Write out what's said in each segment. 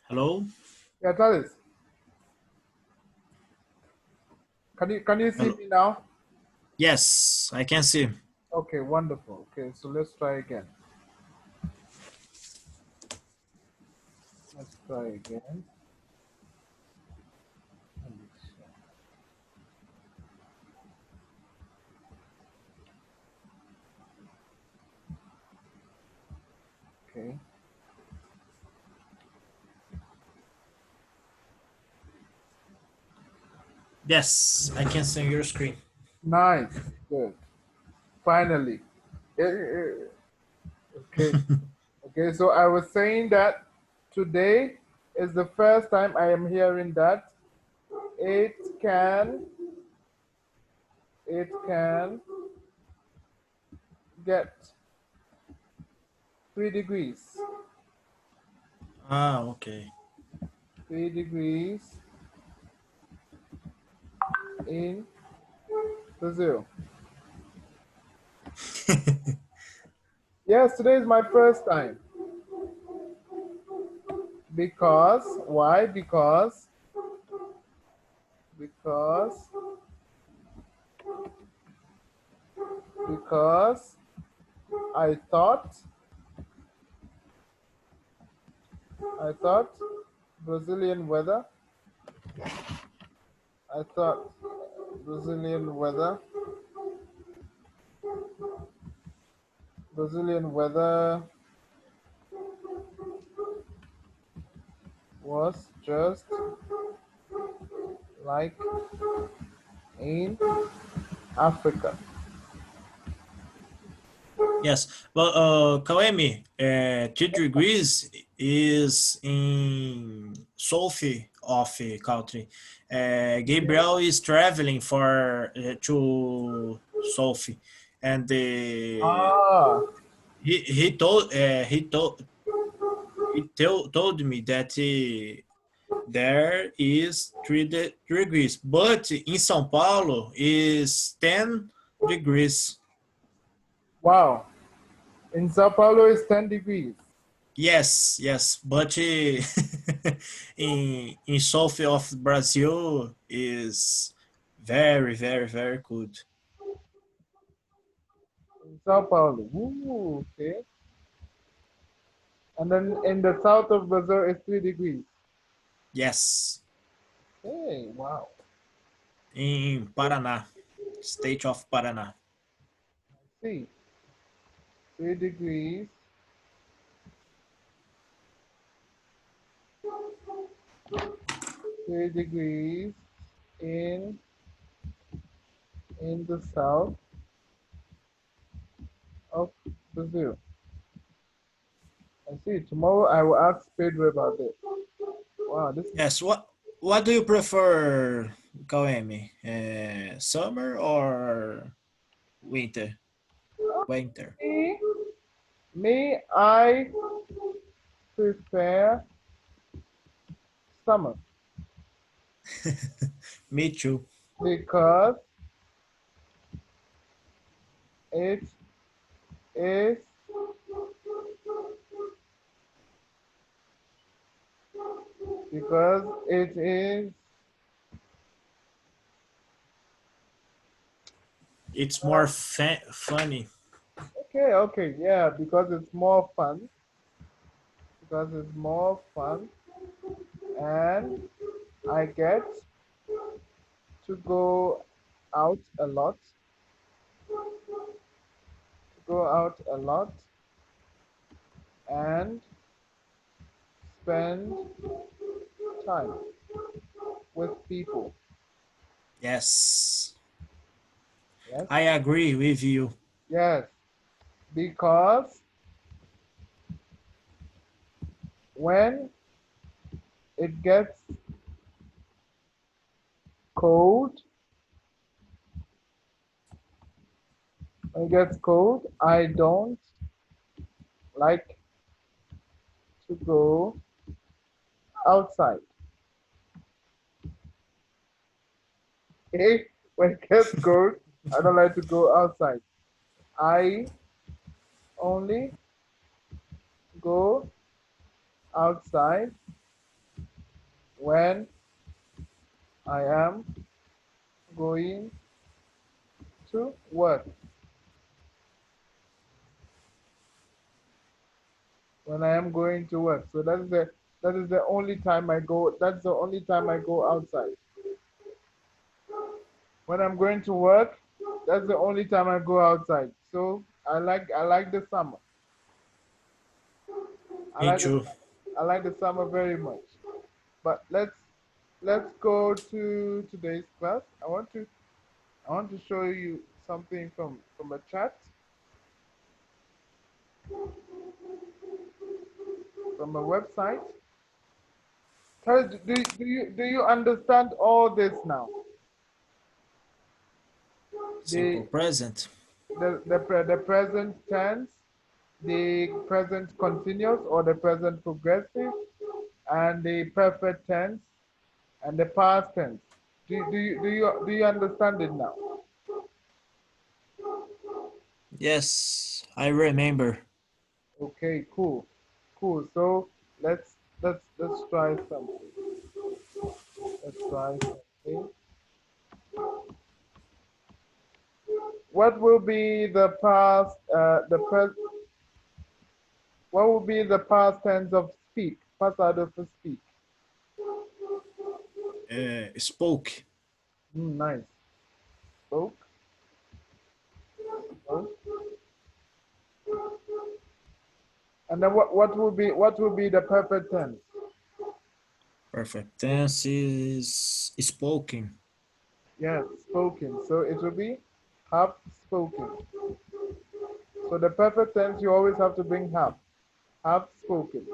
Hello? Yeah, Travis, can you see Hello. me now? Yes, I can see. Okay, wonderful. Okay, so let's try again. Let's try again. Okay, Yes, I can see your screen. nice, good. Finally. Okay, okay. So I was saying that today is the first time I am hearing that it can it can get 3 degrees. Ah, okay. 3 degrees in Brazil. Yes, today is my first time. Because why? Because because I thought I thought Brazilian weather. I thought Brazilian weather. Brazilian weather was just like in Africa. Yes, well, Kawemi, 2 degrees is in south of the country. Gabriel is traveling for to south, and Ah, he told me that there is 3 degrees, but in São Paulo is 10 degrees. wow. In Sao Paulo is 10 degrees. Yes, yes, but in south of Brazil is very good. In Sao Paulo. Ooh, okay. And then in the south of Brazil is 3 degrees. Yes, Hey, wow. in Paraná, state of Paraná. See, 3 degrees, 3 degrees in the south of Brazil. I see. Tomorrow I will ask Pedro about this. Wow, this is Yes, what do you prefer, Kawemi? Summer or winter? Winter. me. I prefer summer Me too. because it is because it is It's more funny. okay. Okay, yeah, because it's more fun. Because it's more fun, and I get to go out a lot. Go out a lot and spend time with people. Yes, Yes, I agree with you. yes, because when it gets cold, I don't like to go outside. Okay, when it gets cold, I don't like to go outside. I only go outside when I am going to work. When I am going to work. So that is the only time I go. That's the only time I go outside. When I'm going to work, that's the only time I go outside. So I like the summer. I Me like the too. I like the summer very much. But let's go to today's class. I want to show you something from a chat, from a website. Do you understand all this now? Simple The present. the present tense, the present continuous or the present progressive, and the perfect tense and the past tense. Do you understand it now? Yes, I remember. Okay, cool, cool. So let's try something. Let's try something. What will be the past? What will be the past tense of speak? Passado for speak. Spoke. Nice. Spoke. Spoke. And then what will be the perfect tense? Perfect tense is spoken. Yes, spoken. So it will be have spoken. So the perfect tense you always have to bring have spoken,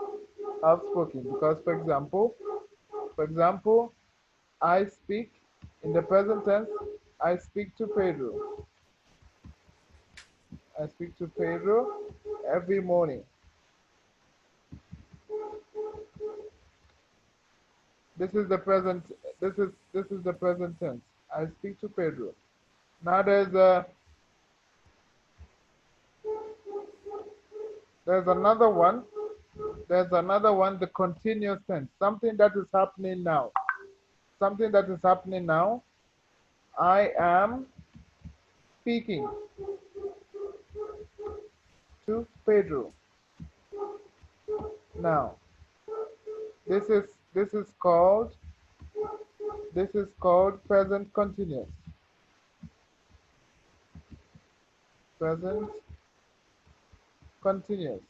have spoken. Because for example, I speak in the present tense. I speak to Pedro. I speak to Pedro every morning. This is the present. This is the present tense. I speak to Pedro. Now there's another one. There's another one. The continuous tense. Something that is happening now. Something that is happening now. I am speaking to Pedro. Now this is this is called present continuous. Present continuous.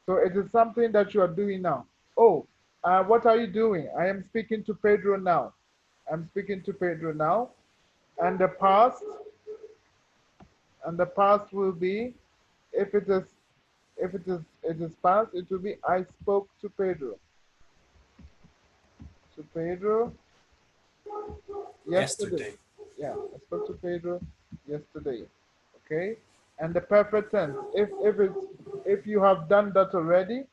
So it is something that you are doing now. Oh, what are you doing? I am speaking to Pedro now. I'm speaking to Pedro now. And the past will be, if it is past, it will be I spoke to Pedro. To Pedro yesterday. Yesterday. Yeah, I spoke to Pedro yesterday. Okay? And the perfect tense. If you have done that already,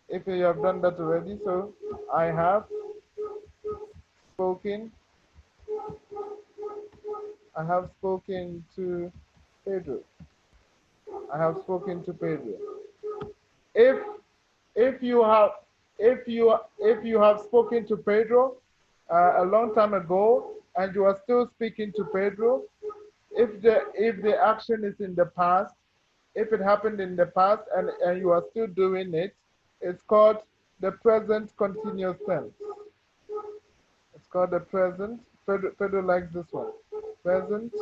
so I have spoken I have spoken to Pedro. I have spoken to Pedro. If if you have if you have spoken to Pedro a long time ago and you are still speaking to Pedro, if the action is in the past, if it happened in the past and you are still doing it, it's called the present continuous tense. It's called the present. Pedro likes this one. Present.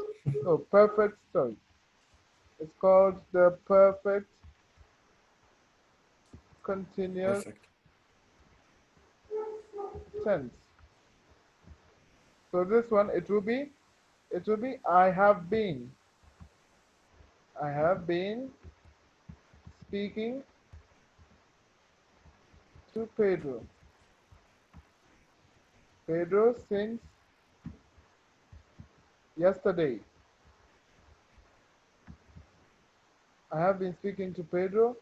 No, perfect. Sorry. It's called the perfect continuous Perfect. tense. So this one, it will be I have been speaking to Pedro since yesterday. I have been speaking to Pedro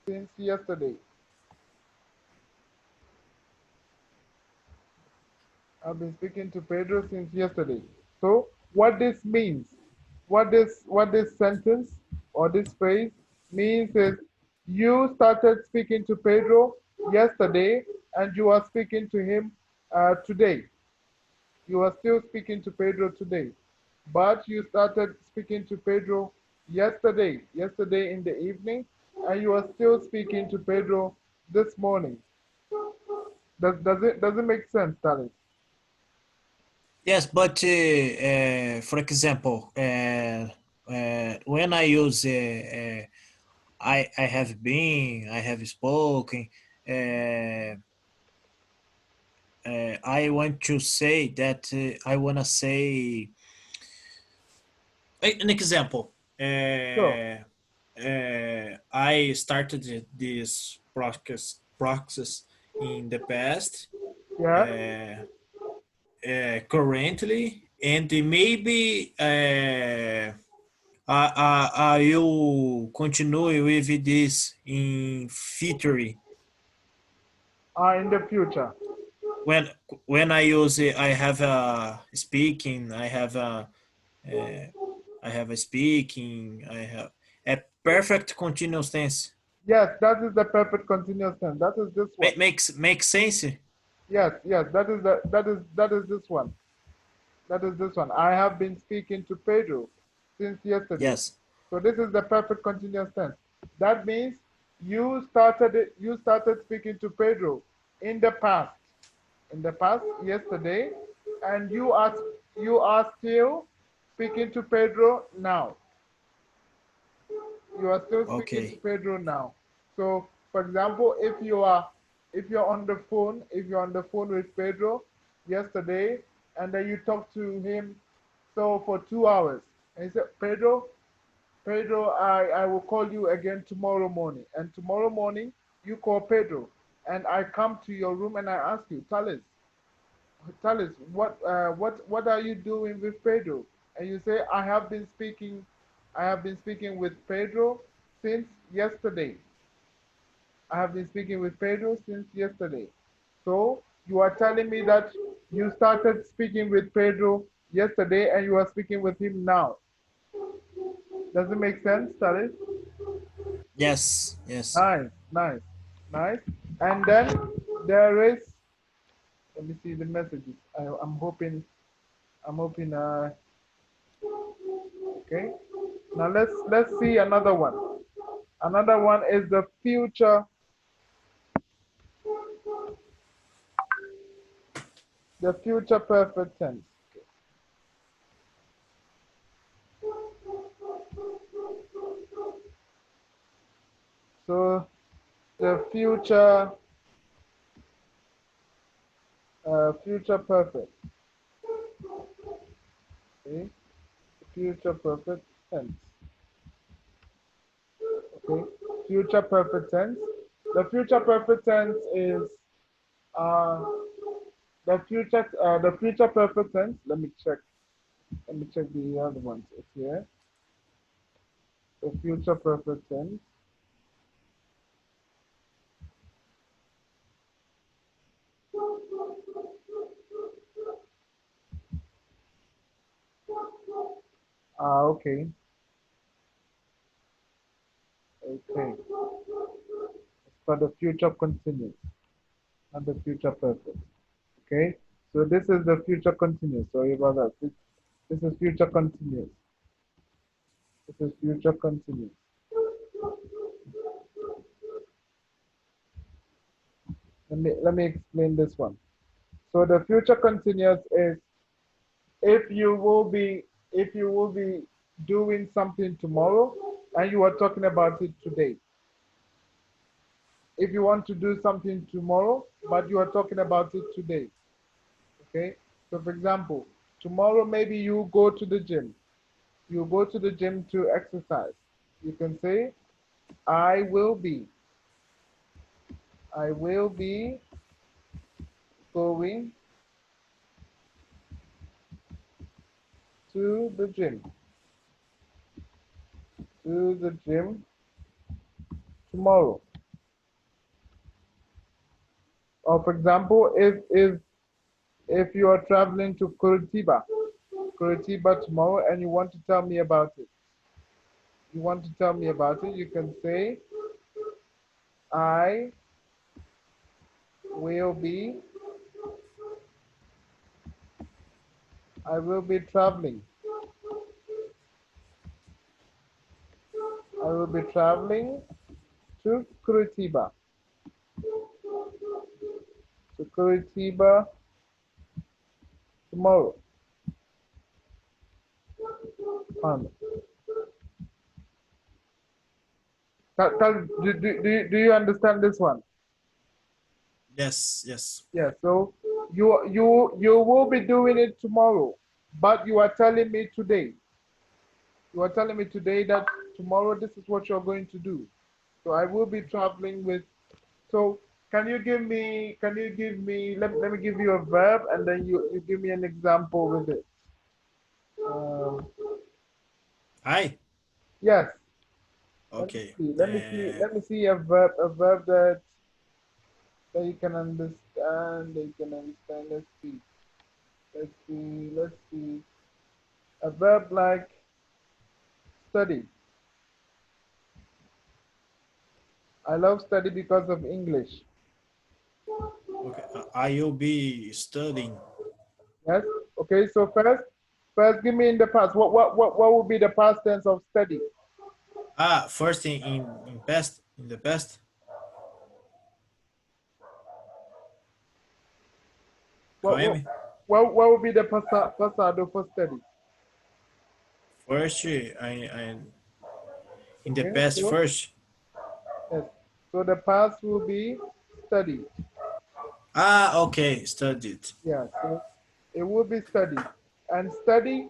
since yesterday. I've been speaking to Pedro since yesterday. So what this means, what this sentence or this phrase means is you started speaking to Pedro yesterday and you are speaking to him today. You are still speaking to Pedro today, but you started speaking to Pedro yesterday in the evening, and you are still speaking to Pedro this morning. Does it make sense, Talis? Yes, but for example, when I use I have been, I have spoken, uh, I want to say that I want to say an example. Sure. I started this process in the past, Yeah. uh, currently, and maybe I will continue with this in future. In the future. when when I use it, I have a speaking, uh, I have a speaking, I have a perfect continuous tense. Yes, that is the perfect continuous tense. That is this one. Makes sense. Yes, yes, that is this one. That is this one. I have been speaking to Pedro since yesterday. Yes. So this is the perfect continuous tense. That means you started speaking to Pedro in the past. In the past, yesterday, and you are still speaking to Pedro now. You are still speaking to Okay. Pedro now. So, for example, if you're on the phone with Pedro yesterday, and then you talk to him so for 2 hours, and he said, Pedro, I will call you again tomorrow morning. And tomorrow morning, you call Pedro, and I come to your room and I ask you, Talis, what are you doing with Pedro? And you say, I have been speaking with Pedro since yesterday. I have been speaking with Pedro since yesterday. So you are telling me that you started speaking with Pedro yesterday and you are speaking with him now. Does it make sense, Talis? Yes. Yes. Nice, nice, nice. And then there is, let me see the messages. I'm hoping. Okay. Now let's see another one. Another one is the future perfect tense. So the future perfect. Okay. Future perfect tense. Okay. Future perfect tense. The future perfect tense is uh the future perfect tense. Let me check. Let me check the other ones. It's here. The future perfect tense. Okay. Okay. For the future continuous, not the future perfect. Okay. So this is the future continuous. Sorry about that. This is future continuous. This is future continuous. Let me explain this one. So the future continuous is if you will be if you will be doing something tomorrow and you are talking about it today. If you want to do something tomorrow, but you are talking about it today. Okay? So for example, tomorrow maybe you go to the gym. You go to the gym to exercise. You can say, I will be. I will be going to the gym. To the gym tomorrow. Or for example, if you are traveling to Curitiba tomorrow and you want to tell me about it. You want to tell me about it, you can say, I will be, I will be traveling. I will be traveling to Curitiba. To Curitiba tomorrow. Um, do you understand this one? Yes, yes. Yeah, so you will be doing it tomorrow, but you are telling me today. You are telling me today that tomorrow this is what you're going to do. So I will be traveling with. So let me give you a verb and then you give me an example with it. Um, I. yes. Let me Okay. see. Let me see a verb that you can understand. That you can understand. Let's see. Let's see. Let's see. A verb like study. I love study because of English. Okay. I will be studying. Yes. Okay. So first, give me in the past. What would be the past tense of study? First in past in the past. What what Come. what would be the pasado for study? First, I in the Okay. past So first. yes. So the past will be study. Okay. Studied. Yeah. So it will be study. And study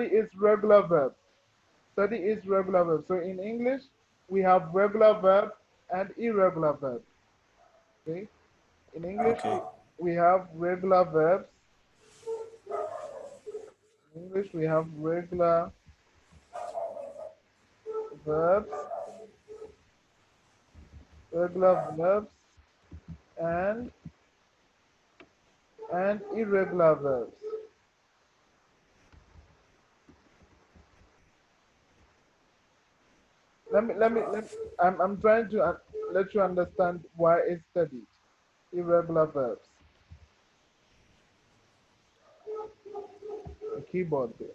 is regular verb. Study is regular verb. So in English, we have regular verb and irregular verb. Okay. In English, Okay. we have regular verbs. In English, we have verbs, regular verbs, and irregular verbs. I'm trying to let you understand why it's studied. Irregular verbs. The keyboard there.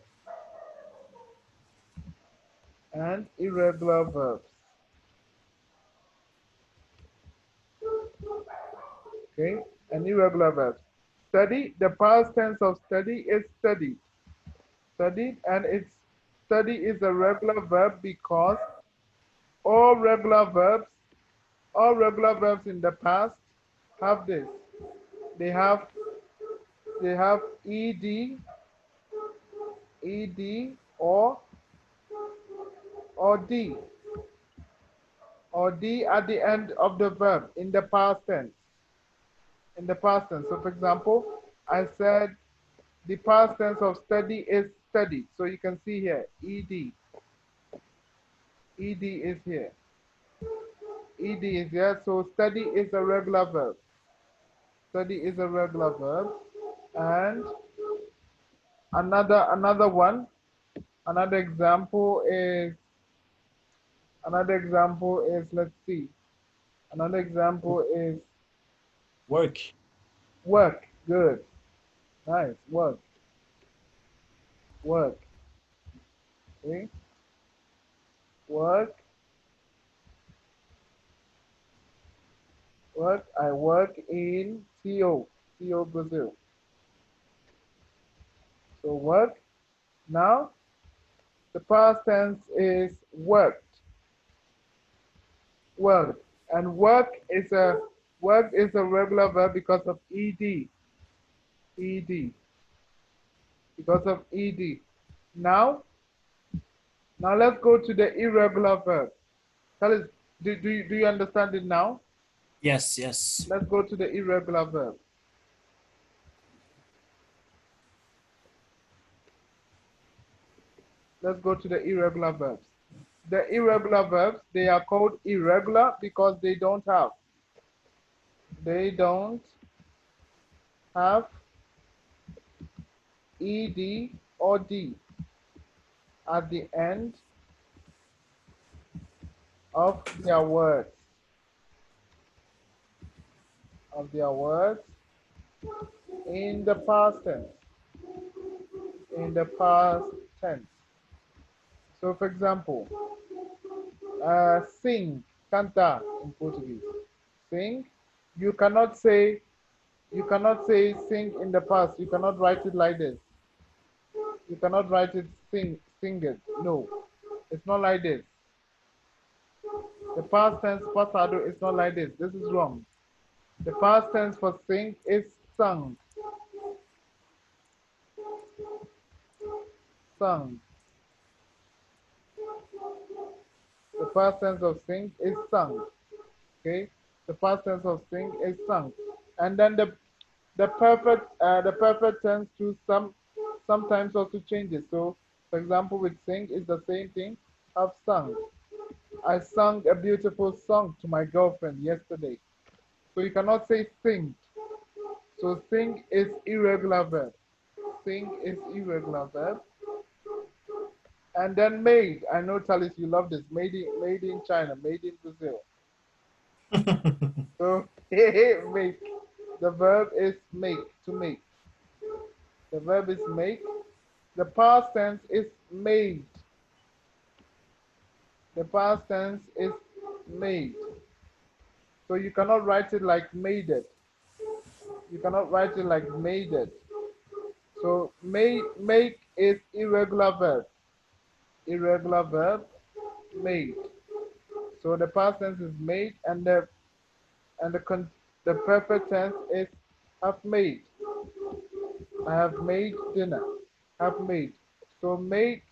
And irregular verbs. Okay? And irregular verbs. Study, the past tense of study is studied. Studied, and it's study is a regular verb because all regular verbs, all regular verbs in the past have this. They have ed, or d, at the end of the verb in the past tense. In the past tense. So for example, I said the past tense of study is studied. So you can see here, ed. Ed is here. Ed is here. So study is a regular verb. Study is a regular verb. And another one, another example is let's see. Another example is Work. work. Good. Nice. Work. Work. Okay. Work. Work. I work in CO Brazil. So work. Now the past tense is worked. Worked. And work is a regular verb because of ed. Ed. Because of ed. Now let's go to the irregular verb. Tell us, do you understand it now? Yes, yes. Let's go to the irregular verb. Let's go to the irregular verbs. The irregular verbs, they are called irregular because they don't have ed or d at the end of their words. of their words in the past tense. In the past tense. So, for example, sing, cantar in Portuguese. Sing. You cannot say sing in the past. You cannot write it like this. You cannot write it sing it. No, it's not like this. The past tense pasado is not like this. This is wrong. The past tense for sing is sung. Sung. The past tense of sing is sung. Okay. The past tense of sing is sung. And then the perfect tense to sometimes also changes. So, for example, with sing is the same thing. I've sung. I sung a beautiful song to my girlfriend yesterday. So you cannot say sing. So sing is irregular verb. Sing is irregular verb. And then made. I know, Talis, you love this. Made in China, made in Brazil. So make. The verb is make, to make. The verb is make. The past tense is made. The past tense is made. So you cannot write it like made it. You cannot write it like made it. So make is irregular verb. Irregular verb made. So the past tense is made, and the perfect tense is have made. I have made dinner. Have made. So make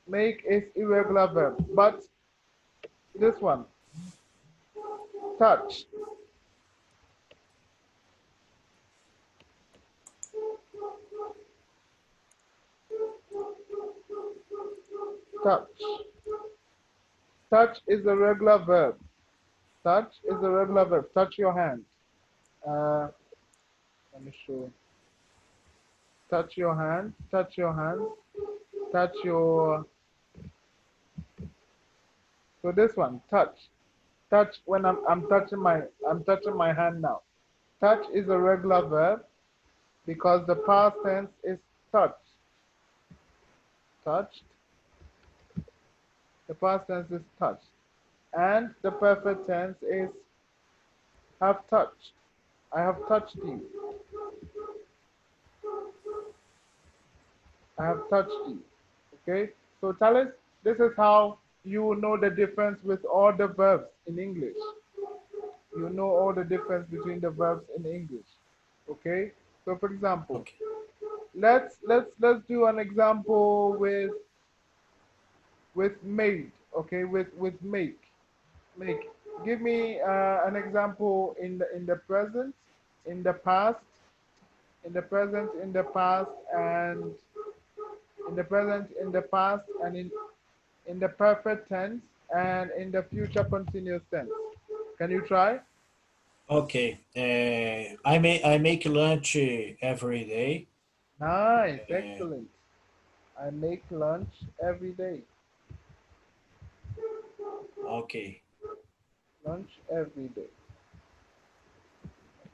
is irregular verb. But this one, touch. Touch. Touch is a regular verb. Touch is a regular verb. Touch your hand. Uh, let me show. Touch your hand. Touch your hand. Touch your. So this one, touch. Touch when I'm touching my hand now. Touch is a regular verb because the past tense is touched. Touched. The past tense is touched. And the perfect tense is have touched. I have touched you. I have touched you. Okay? So tell us, this is how you know the difference with all the verbs in English. You know all the difference between the verbs in English. Okay? So for example, Okay. let's do an example with made. Okay, with make. Give me an example in the present, in the past, in the present, in the past, and in the present, in the past, and in the perfect tense, and in the future continuous tense. Can you try? Okay. I make lunch every day. Nice, Uh, excellent. I make lunch every day. okay. Lunch every day.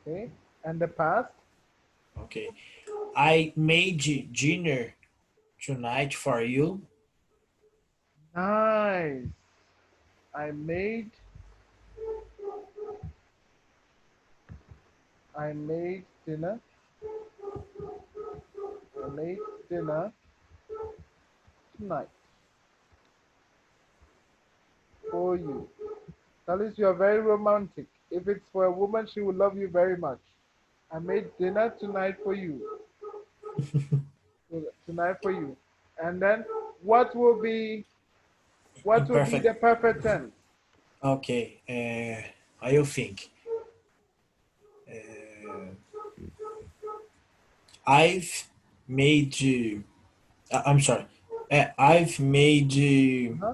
Okay, and the past. Okay. I made dinner tonight for you. Nice. I made I made dinner. I made dinner tonight for you. That is, you are very romantic. If it's for a woman, she will love you very much. I made dinner tonight for you. Tonight for you. And then what will be Imperfect. the perfect tense? Okay. I will think. Uh, I've made. I'm sorry. I've made Uh-huh.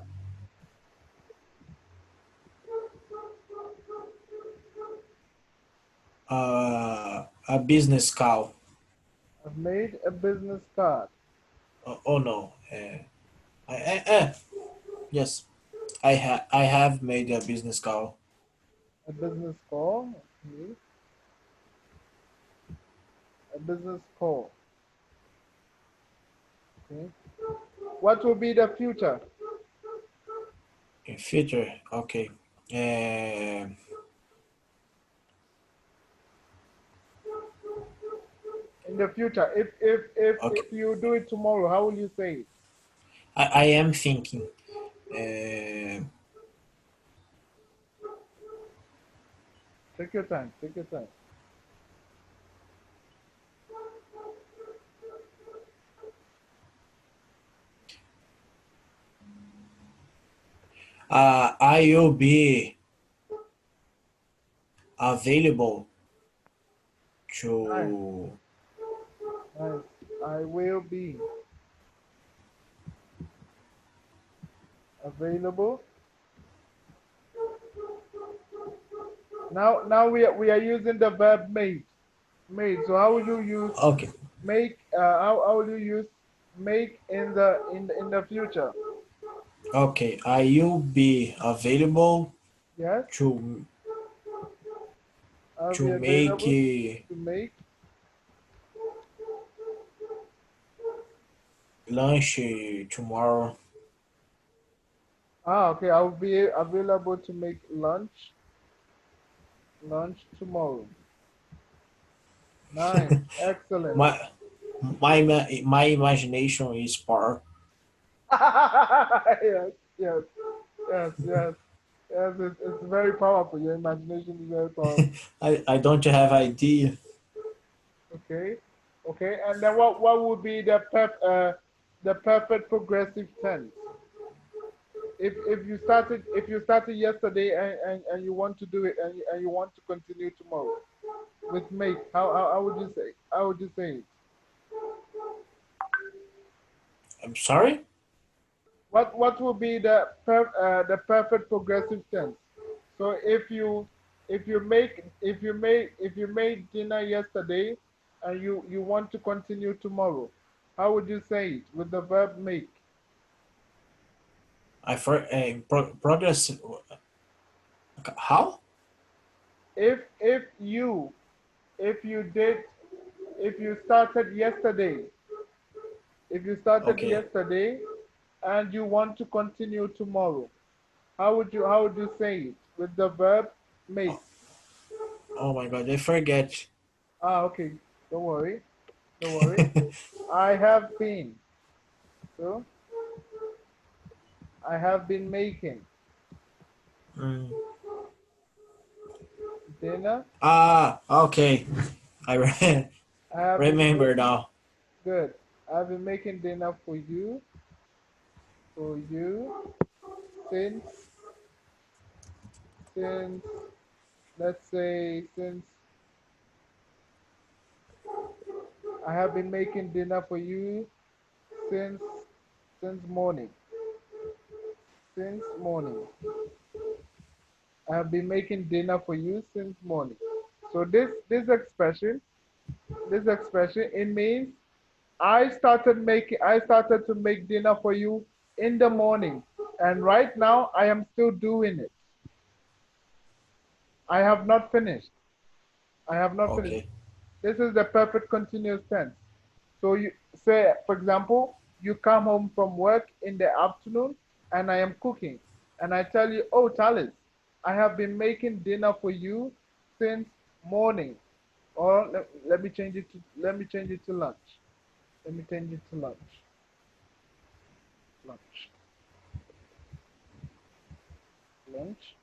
a business call. I've made a business card. Oh no. Yes. I have made a business call. A business call. Okay. A business call. Okay. What will be the future? In future, okay. Uh, In the future, if okay. you do it tomorrow, how will you say it? I am thinking. Uh, Take your time. Take your time. I will be available Nice, to. nice. I will be available. Now we are using the verb made. Made. So how will you use Okay, make? How will you use make in the future? okay. I will be available Yes, to I'll to be make available to make. lunch tomorrow. Okay. I'll be available to make lunch tomorrow. Nice, excellent. My my imagination is part. Yes, yes, yes, yes, yes. It's very powerful. Your imagination is very powerful. I don't have idea. Okay, okay. And then what would be the perfect progressive tense? If you started yesterday and you want to do it and you want to continue tomorrow with make, how would you say, it? I'm sorry. What will be the perfect progressive tense? So if you made dinner yesterday and you want to continue tomorrow, how would you say it with the verb make? I for progress. How? If you if you did if you started yesterday if you started Okay. yesterday and you want to continue tomorrow, how would you say it with the verb make? Oh, oh my God! I forget. Okay, don't worry, don't worry. I have been. So I have been making Mm. dinner. Okay. I I have been remember making now. good. I've been making dinner for you since since let's say since I have been making dinner for you since morning. Since morning. I have been making dinner for you since morning. So this expression, it means I started to make dinner for you in the morning, and right now I am still doing it. I have not finished. I have not finished. Okay. This is the perfect continuous tense. So you say, for example, you come home from work in the afternoon and I am cooking. And I tell you, oh, Talis, I have been making dinner for you since morning. Or let me change it to lunch. Let me change it to lunch. Lunch. Lunch.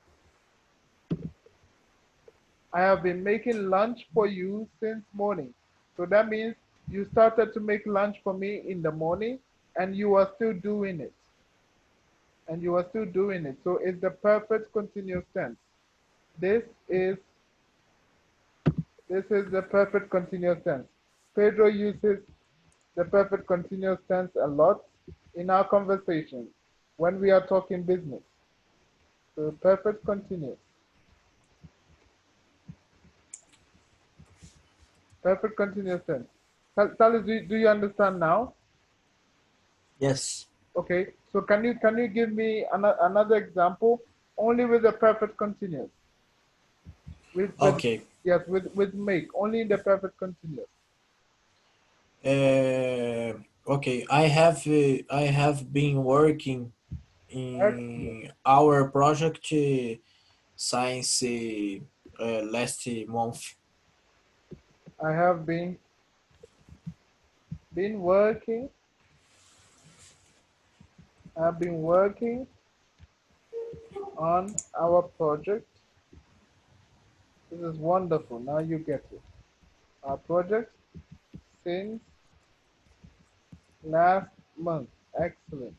I have been making lunch for you since morning. So that means you started to make lunch for me in the morning and you are still doing it. And you are still doing it. So it's the perfect continuous tense. This is this is the perfect continuous tense. Pedro uses the perfect continuous tense a lot in our conversation when we are talking business. So perfect continuous. Perfect continuous tense. Talis, do you understand now? Yes. Okay, so can you give me another example only with the perfect continuous? With Okay. yes, with make only in the perfect continuous. Okay, I have been working Excellent. in our project since last month. I have been working. I've been working on our project. This is wonderful. Now you get it. Our project since last month. Excellent.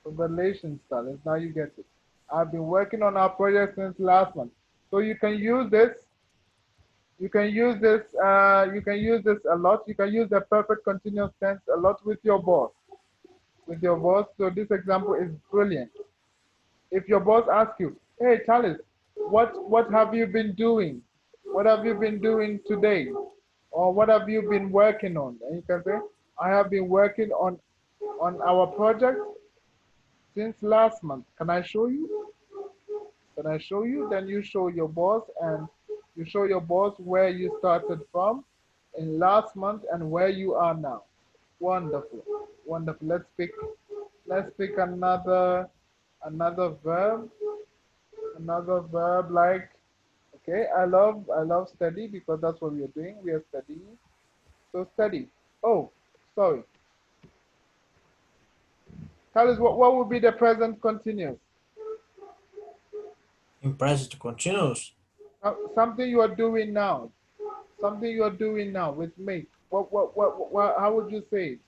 Congratulations, Talis. Now you get it. I've been working on our project since last month. So you can use this. You can use this. You can use this a lot. You can use the perfect continuous tense a lot with your boss. With your boss. So this example is brilliant. If your boss asks you, "Hey, Talis, what have you been doing? What have you been doing today? Or what have you been working on?" And you can say, "I have been working on our project since last month. Can I show you? Can I show you?" Then you show your boss and you show your boss where you started from in last month and where you are now. Wonderful. Wonderful. Let's pick another verb. Another verb like, okay, I love study because that's what we are doing. We are studying. So study. Oh, sorry. Tell us what would be the present continuous? In present continuous. Something you are doing now. Something you are doing now with me. What how would you say it?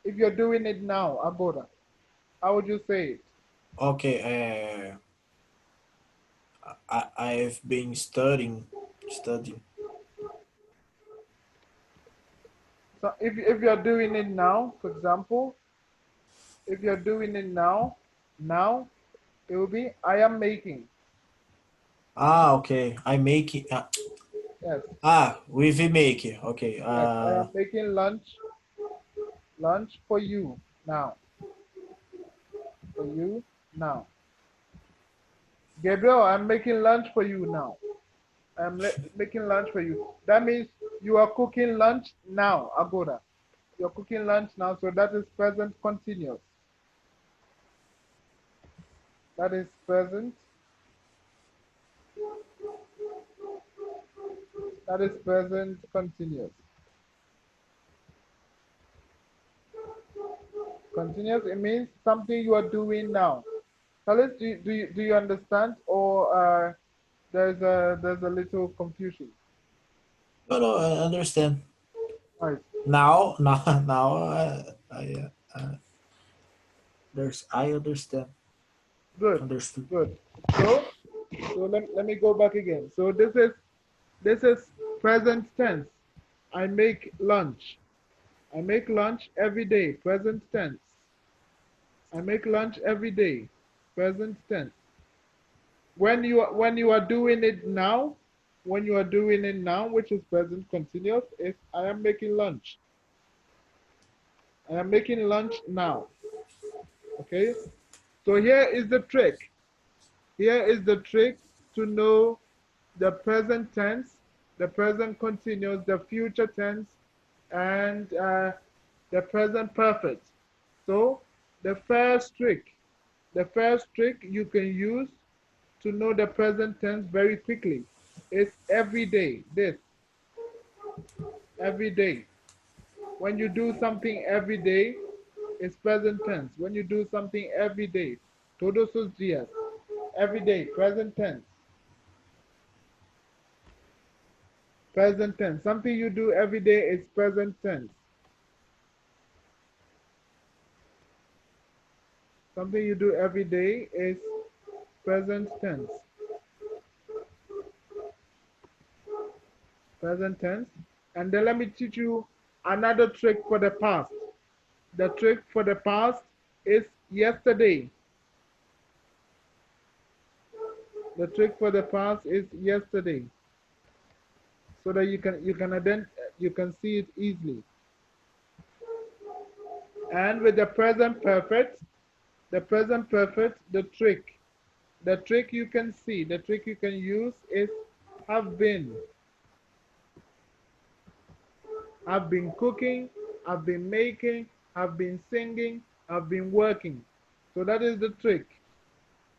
If you're doing it now, agora, how would you say it? Okay, I've been studying. So if you're doing it now, for example, if you're doing it now it will be I am making. Ah, okay. I make it. Yes, We will make it. Okay. yes, I am making lunch for you now. For you now. Gabriel, I'm making lunch for you now. Making lunch for you. That means you are cooking lunch now, agora. You're cooking lunch now, so that is present continuous. That is present. That is present continuous. Continuous, it means something you are doing now. Talis, do you understand, or there's a little confusion? No, no, I understand. Right. Now, now, now, there's I understand. Good. Understood. Good. So let me go back again. So this is present tense. I make lunch. I make lunch every day. Present tense. I make lunch every day. Present tense. When you are doing it now, when you are doing it now, which is present continuous, is I am making lunch. I am making lunch now. Okay? So here is the trick. Here is the trick to know the present tense, the present continuous, the future tense, and the present perfect. So the first trick you can use to know the present tense very quickly is every day. This every day. When you do something every day, it's present tense. When you do something every day, todos os dias, every day, present tense. Present tense. Something you do every day is present tense. Something you do every day is present tense. Present tense. And then let me teach you another trick for the past. The trick for the past is yesterday. The trick for the past is yesterday. So that you can see it easily. And with the present perfect, the trick you can see, the trick you can use is have been. Have been cooking, I've been making, I've been singing, I've been working. So that is the trick.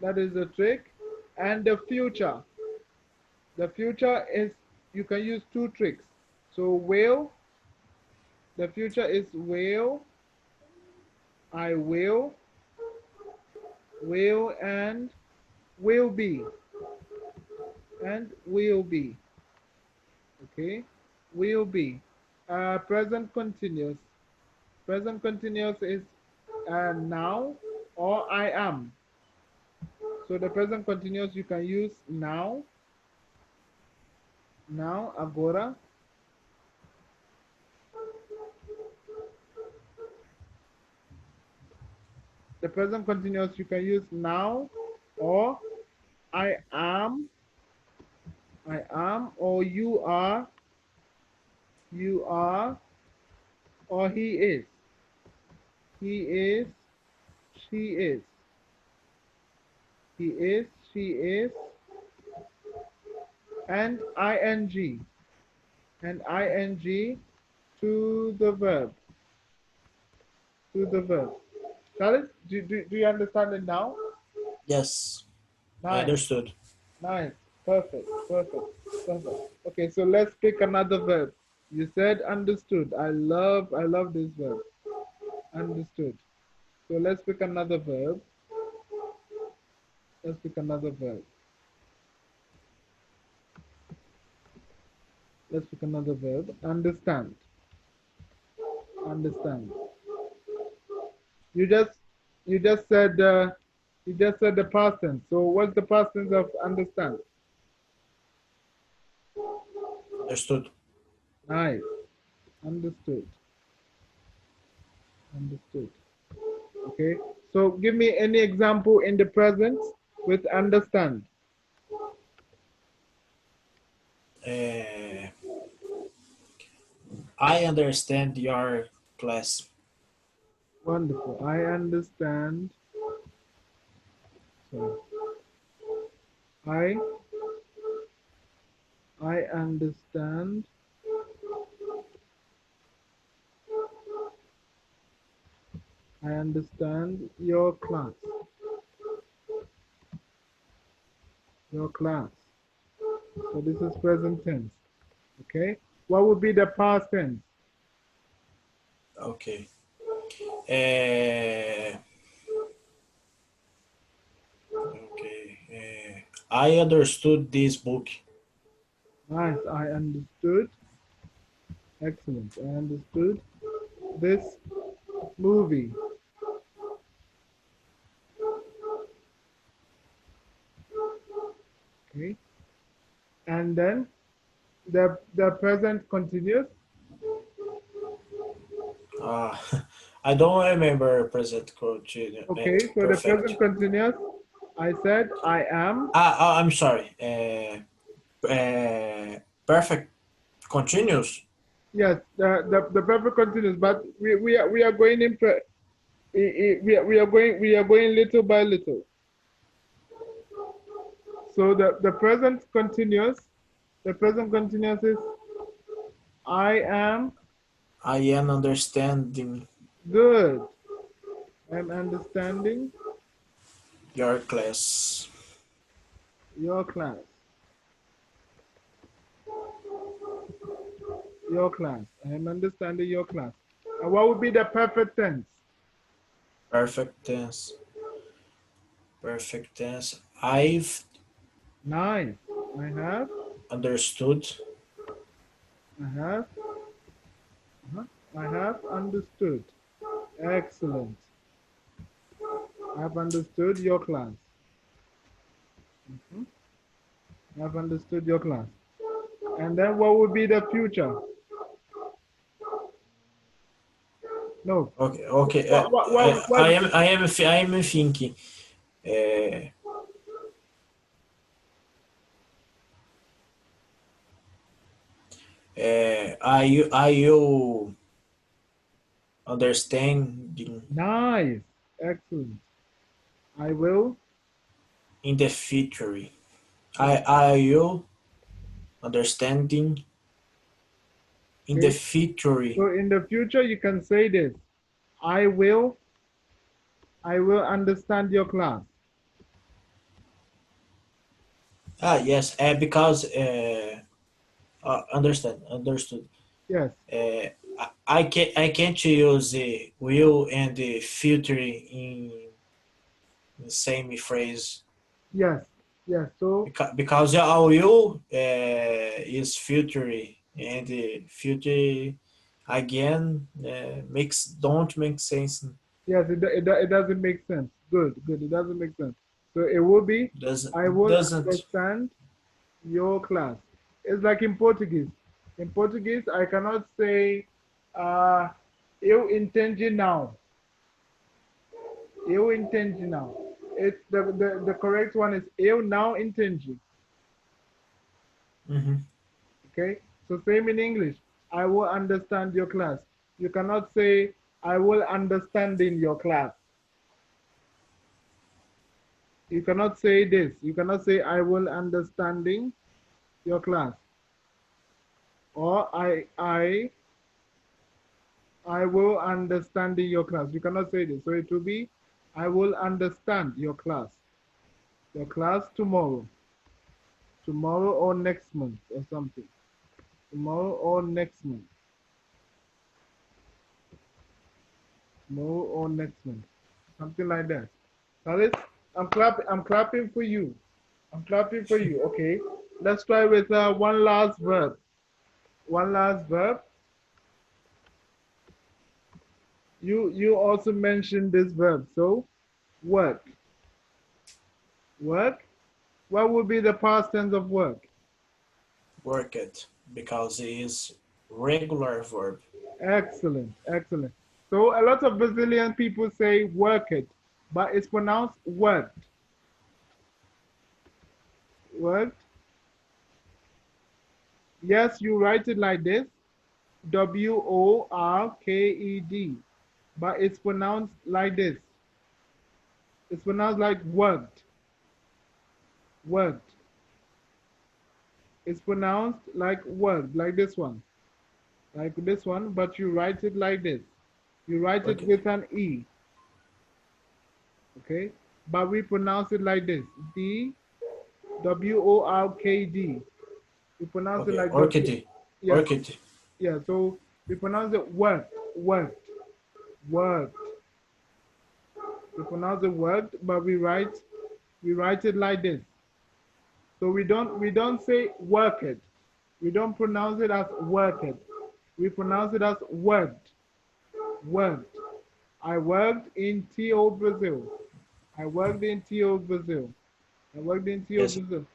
That is the trick. And the future. The future is, you can use two tricks. So will, the future is will, I will, and will be. And will be. Okay? Will be. Present continuous. Present continuous is now or I am. So the present continuous you can use now, agora. The present continuous you can use now or I am, or you are, or he is, he is, she is, he is, she is, and ing to the verb, to the verb. Charles, do you understand it now? Yes, I Nice, understood. nice, perfect, perfect, perfect. Okay, so let's pick another verb. You said understood. I love this verb. Understood. So let's pick another verb. Let's pick another verb. Let's pick another verb. Understand. Understand. You just you just said you just said the past tense. So what's the past tense of understand? Understood. Nice. Understood. Understood. Okay. So give me any example in the present with understand. Uh, I understand your class. Wonderful. I understand. So I I understand. I understand your class. Your class. So this is present tense. Okay. What would be the past tense? Okay. Uh, okay. I understood this book. Nice. I understood. Excellent. I understood this movie. Okay. And then the present continuous. Uh, I don't remember present continuous. Okay. So the present Perfect. continuous, I said I am. I'm sorry. Perfect continuous. Yes, the perfect continuous, but we are going in we are going little by little. So the present continuous is I am I am understanding good. I'm understanding your class. your class. Your class. I'm understanding your class. And what would be the perfect tense? Perfect tense. Perfect tense. I've Nice. I have. understood I have. Uh-huh. I have understood. Excellent. I have understood your class. Mhm. I have understood your class. And then what would be the future? No. Okay, okay. I am thinking. Uh, are you understanding Nice. Excellent. I will. in the future? Are you understanding In the Okay. future. So in the future, you can say this. I will, I will understand your class. Yes, because understood. Yes, I can't use the will and the future in the same phrase yes, yes. So because I will is future and the future again makes don't make sense. yes, it doesn't make sense. Good, good. It doesn't make sense. So it will be, I will Doesn't. understand your class. It's like in Portuguese. In Portuguese, I cannot say, eu entendi não. Eu entendi não. It's the correct one is eu não entendi. Mhm. Okay? So same in English. I will understand your class. You cannot say I will understand in your class. You cannot say this. You cannot say I will understanding your class. Or I will understand in your class. You cannot say this. So it will be I will understand your class. Your class tomorrow. Tomorrow or next month or something. Tomorrow or next month. Tomorrow or next month. Something like that. Now let's I'm clapping for you. I'm clapping for you. Okay. Let's try with one last verb. One last verb. You also mentioned this verb. So work. Work. What would be the past tense of work? Work it because it is regular verb. Excellent, excellent. So a lot of Brazilian people say work it, but it's pronounced worked. Worked. Yes, you write it like this, Worked, but it's pronounced like this. It's pronounced like worked, worked. It's pronounced like worked, like this one, but you write it like this. You write it Work it. with an E, okay? But we pronounce it like this, Workd. We pronounce it Okay. like Work W. it. Yes, Work it. yeah. So we pronounce it worked, worked, worked. We pronounce it worked, but we write it like this. So we don't say worked. We don't pronounce it as worked. We pronounce it as worked, worked. I worked in TO Brazil. I worked in TO Brazil. I worked in TO Yes. Brazil.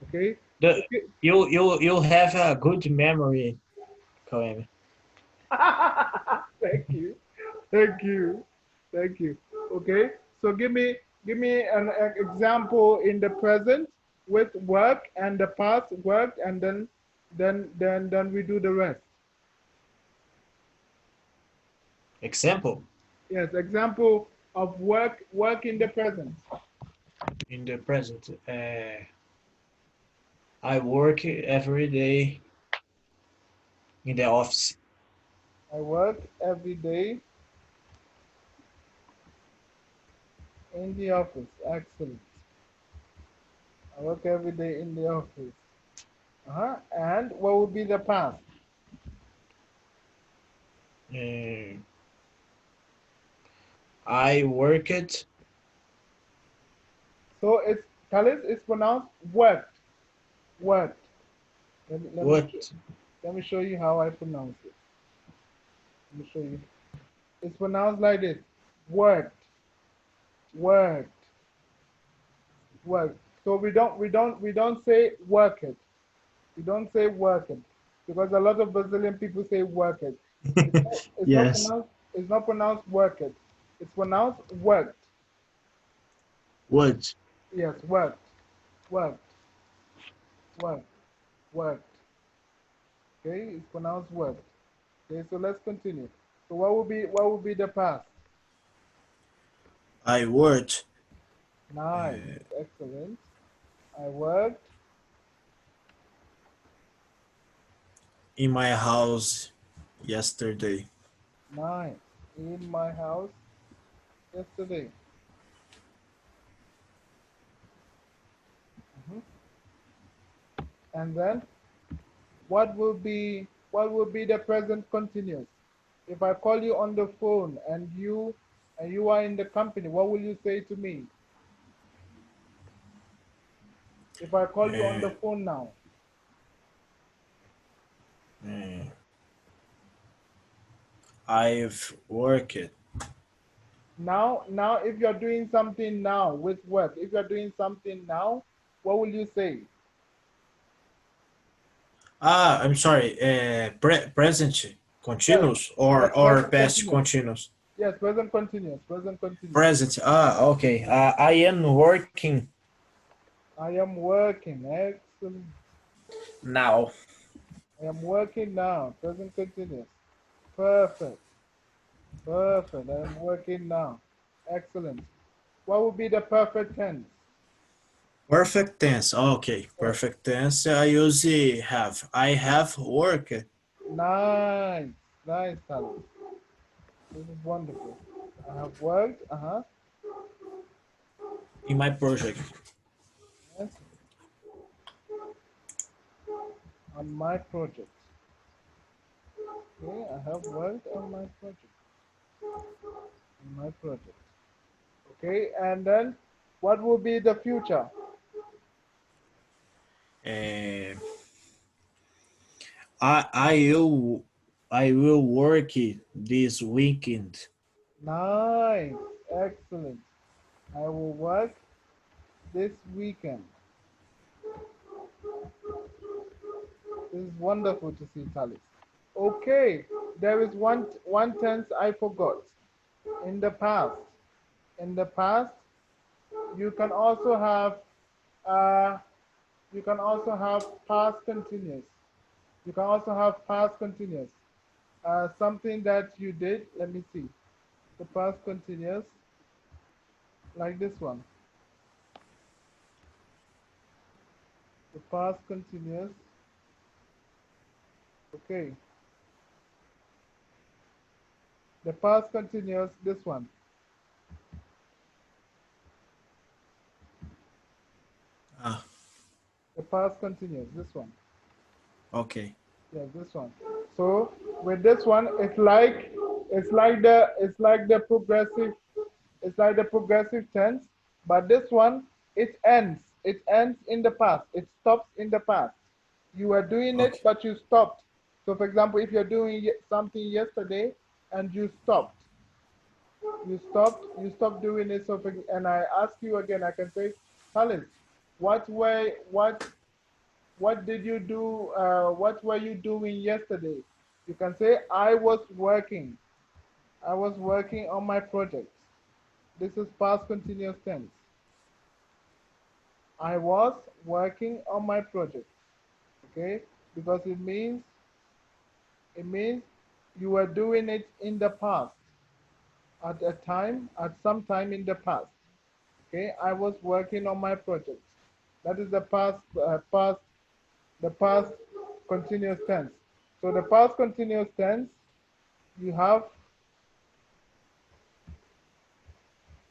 Okay. The Okay. you have a good memory, Cohen. Thank you. Thank you. Thank you. Okay. So give me an example in the present with work and the past work and then we do the rest. Example Yes, example of work in the present. in the present. I work every day in the office. I work every day in the office. Excellent. I work every day in the office. Uh-huh. And what would be the past? Uh, I worked. So it's Khalid is pronounced worked. Worked. What? Let me show you how I pronounce it. Let me show you. It's pronounced like this. Worked. Worked. Worked. So we don't say work it. We don't say work it. Because a lot of Brazilian people say work it. It's not Yes. pronounced work it. It's pronounced worked. What? Yes, worked. Worked. Worked. Worked. Okay, it's pronounced worked. Okay, so let's continue. So what would be the past? I worked Nice. Excellent. I worked in my house. Yesterday. Nice. In my house yesterday. Mhm. And then what will be the present continuous? If I call you on the phone and you are in the company, what will you say to me? If I call you on Uh, the phone now, uh, I've worked. now if you're doing something now with work, if you're doing something now, what will you say? I'm sorry. Present Yes, continuous yes, or present past continuous. continuous. Yes, present continuous, present continuous. Present. Okay. I am working I am working. Excellent. now. I am working now. Present continuous. Perfect. Perfect. I am working now. Excellent. What would be the perfect tense? Perfect tense. Okay. Yes. Perfect tense. I usually have. I have worked Nice. Nice, Talent. This is wonderful. I have worked, in my project. yes, on my project. Okay, I have worked on my project. On my project. Okay, and then what will be the future? Uh, I I will work this weekend. Nice. Excellent. I will work this weekend. This is wonderful to see, Talis. Okay, there is one tense I forgot. In the past. In the past, you can also have uh, you can also have past continuous. You can also have past continuous. Something that you did. Let me see. The past continuous, like this one. The past continuous. Okay. The past continuous. This one. Ah, The past continuous. This one. okay. Yeah, this one. So with this one, it's like the progressive tense, but this one it ends. It ends in the past. It stops in the past. You were doing it, Okay. but you stopped. So, for example, if you're doing something yesterday and you stopped doing it. So, and I ask you again, I can say, Talis, what did you do? What were you doing yesterday? You can say, I was working. I was working on my project. This is past continuous tense. I was working on my project. Okay? Because it means you were doing it in the past. At some time in the past. Okay? I was working on my project. That is the past continuous tense. So the past continuous tense, you have,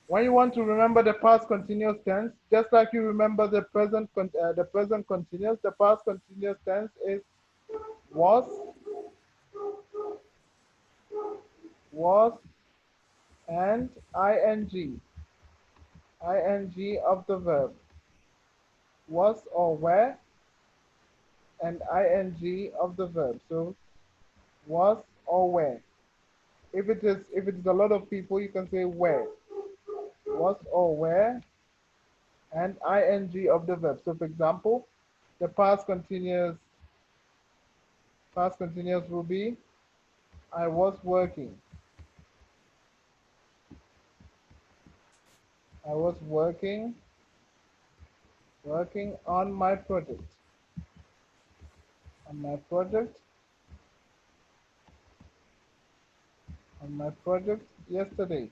when you want to remember the past continuous tense, just like you remember the present continuous, the past continuous tense is was, was, and ing of the verb, was or were, and ing of the verb. So was or were. If it is a lot of people, you can say were, was or were, and ing of the verb. So for example, the past continuous will be I was working. I was working on my project. On my project, on my project yesterday.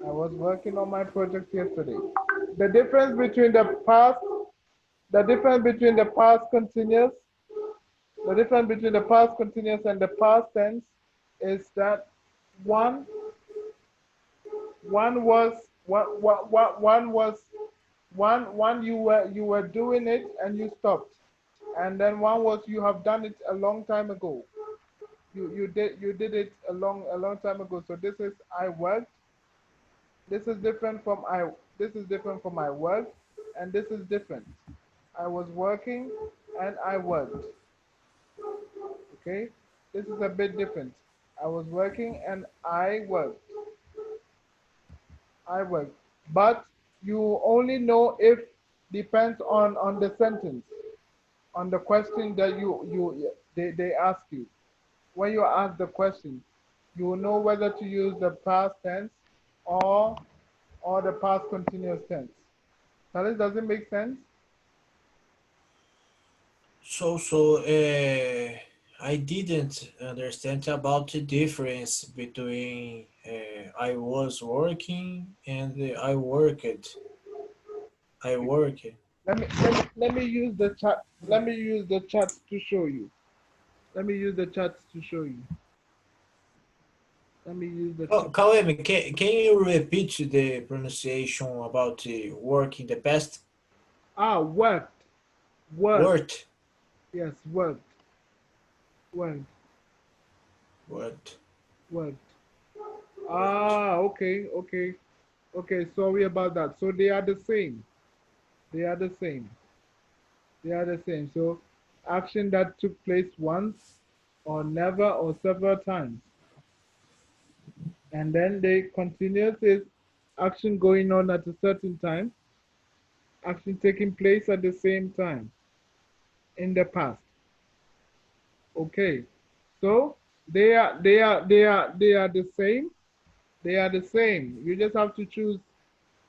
I was working on my project yesterday. The difference between the past, the difference between the past continuous The difference between the past continuous and the past tense is that one one was one was one you were doing it and you stopped, and then one was you have done it a long time ago. You did it a long time ago. So this is I worked. This is different from I. This is different from I worked, and this is different. I was working and I worked. Okay, this is a bit different. I was working and I worked. I worked. But you only know if depends on the sentence, on the question that they ask you. When you ask the question, you will know whether to use the past tense or the past continuous tense. Alice, does it make sense? I didn't understand about the difference between I was working and I worked. I worked. Let me use the chat. Let me use the chat to show you. Let me use the chat to show you. Let me use the Oh, chat. Kalemi, can you repeat the pronunciation about the work in the past? Worked. Worked. Worked. Yes, worked. Worked. Worked. Worked. Worked. Okay, okay, okay. Sorry about that. So they are the same. They are the same. They are the same. So action that took place once or never or several times. And then the continuous is action going on at a certain time, action taking place at the same time in the past. Okay. So they are the same. They are the same. You just have to choose,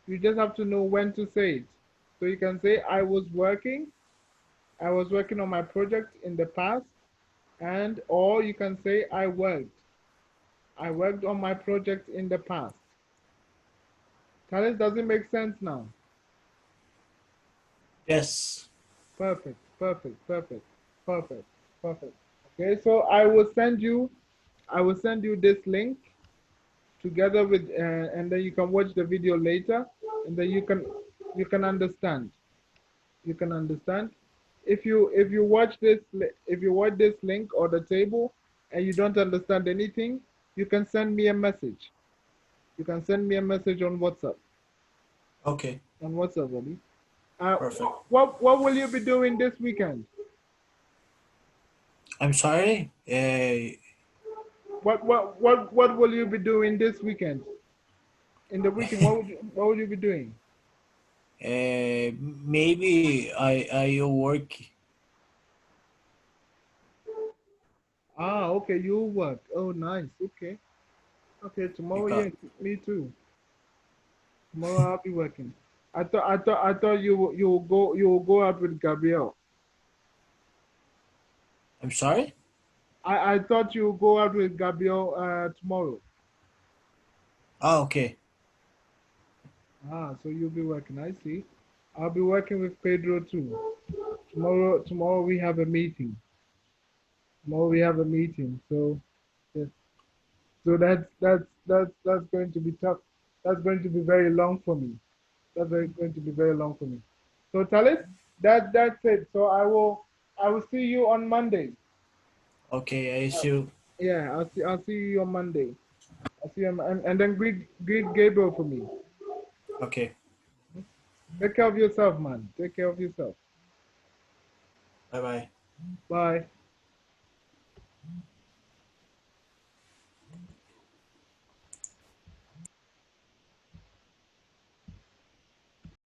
you just have to know when to say it. So you can say I was working on my project in the past, and or you can say I worked on my project in the past. Talis, does it make sense now? Yes. Perfect, perfect, perfect, perfect, perfect. Okay, so I will send you this link together with, and then you can watch the video later, and then you can understand. You can understand. If you watch this link or the table, and you don't understand anything, you can send me a message. You can send me a message on WhatsApp. Okay. On WhatsApp, Bobby. Uh, Perfect. what will you be doing this weekend? I'm sorry. What will you be doing this weekend? In the weekend, what would you be doing? Maybe I will work. Okay, you work. Oh, nice. Okay. Okay, tomorrow, Because yeah, me too. Tomorrow I'll be working. I thought you will go out with Gabriel. I'm sorry. I thought you would go out with Gabriel tomorrow. Oh, okay. So you'll be working. I see. I'll be working with Pedro too. Tomorrow we have a meeting. Tomorrow we have a meeting. So, yes. So that's going to be tough. That's going to be very long for me. Going to be very long for me. So Talis, that's it. So I will see you on Monday. Okay, I Uh, see you. yeah, I'll see you on Monday. I'll see you and then greet Gabriel for me. Okay. Take care of yourself, man. Take care of yourself. Bye bye. Bye.